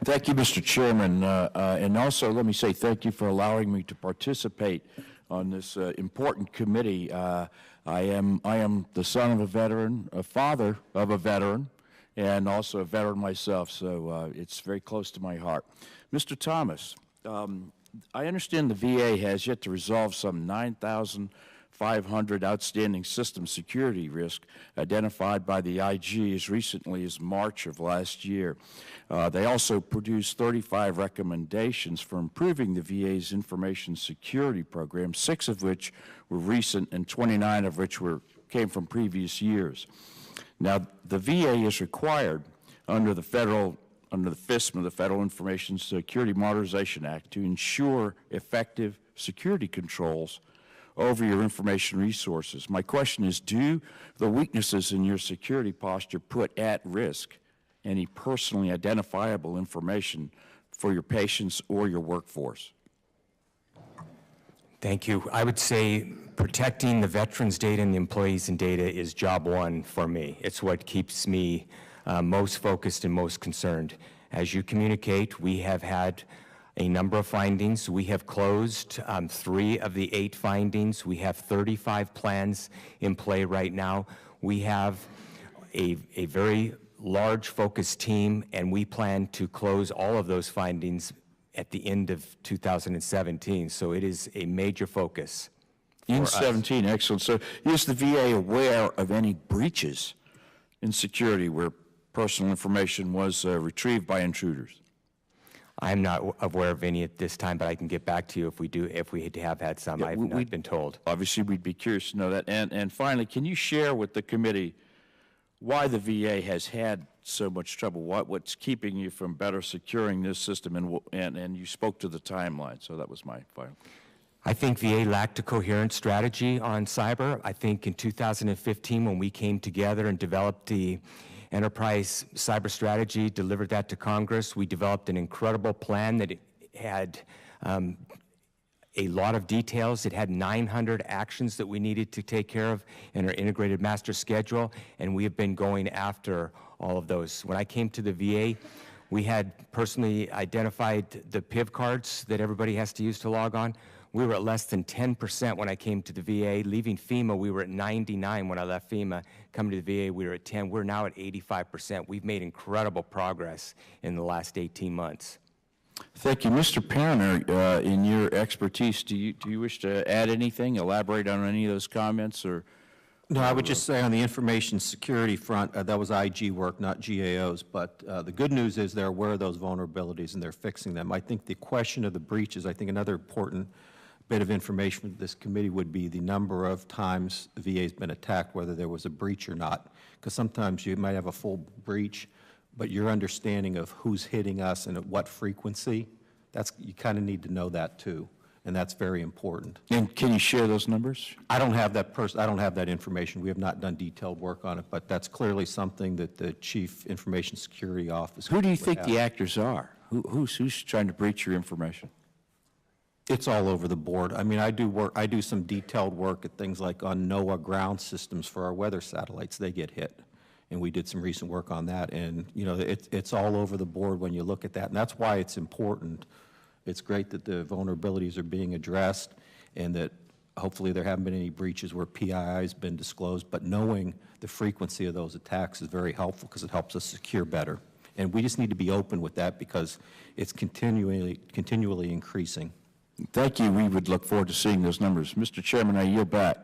Thank you, Mr. Chairman. And also, let me say thank you for allowing me to participate on this important committee. I am the son of a veteran, a father of a veteran, and also a veteran myself, so it's very close to my heart. Mr. Thomas, I understand the VA has yet to resolve some 9,500 outstanding system security risk identified by the IG as recently as March of last year. They also produced 35 recommendations for improving the VA's information security program, 6 of which were recent and 29 of which came from previous years. Now, the VA is required under the FISMA, the Federal Information Security Modernization Act, to ensure effective security controls over your information resources. My question is, do the weaknesses in your security posture put at risk any personally identifiable information for your patients or your workforce? Thank you. I would say protecting the veterans' data and the employees' data is job one for me. It's what keeps me most focused and most concerned. As you communicate, we have had a number of findings. We have closed 3 of the 8 findings. We have 35 plans in play right now. We have a very large focused team, and we plan to close all of those findings at the end of 2017. So it is a major focus. In 17, excellent. So is the VA aware of any breaches in security where personal information was retrieved by intruders? I'm not aware of any at this time, but I can get back to you if we have had some. I've not been told. Obviously, we'd be curious to know that. And finally, can you share with the committee why the VA has had so much trouble? What's keeping you from better securing this system? And you spoke to the timeline, so that was my final. I think VA lacked a coherent strategy on cyber. I think in 2015, when we came together and developed the enterprise cyber strategy, delivered that to Congress, we developed an incredible plan that had a lot of details. It had 900 actions that we needed to take care of in our integrated master schedule, and we have been going after all of those. When I came to the VA, we had personally identified the PIV cards that everybody has to use to log on. We were at less than 10% when I came to the VA. Leaving FEMA, we were at 99 when I left FEMA. Coming to the VA, we were at 10. We're now at 85%. We've made incredible progress in the last 18 months. Thank you. Mr. Perner, in your expertise, do you wish to add anything, elaborate on any of those comments? No, I would just say on the information security front, that was IG work, not GAO's, but the good news is they're aware of those vulnerabilities and they're fixing them. I think the question of the breaches, I think another important bit of information for this committee would be the number of times the VA has been attacked, whether there was a breach or not. Because sometimes you might have a full breach, but your understanding of who's hitting us and at what frequency, you kind of need to know that too. And that's very important. And can you share those numbers? I don't have that information. We have not done detailed work on it, but that's clearly something that the Chief Information Security Office. Who do you think the actors are? Who's trying to breach your information? It's all over the board. I mean, I do some detailed work at things like on NOAA ground systems for our weather satellites. They get hit, and we did some recent work on that. And you know, it's all over the board when you look at that, and that's why it's important. It's great that the vulnerabilities are being addressed, and that hopefully there haven't been any breaches where PII has been disclosed. But knowing the frequency of those attacks is very helpful because it helps us secure better. And we just need to be open with that because it's continually increasing. Thank you. We would look forward to seeing those numbers. Mr. Chairman, I yield back.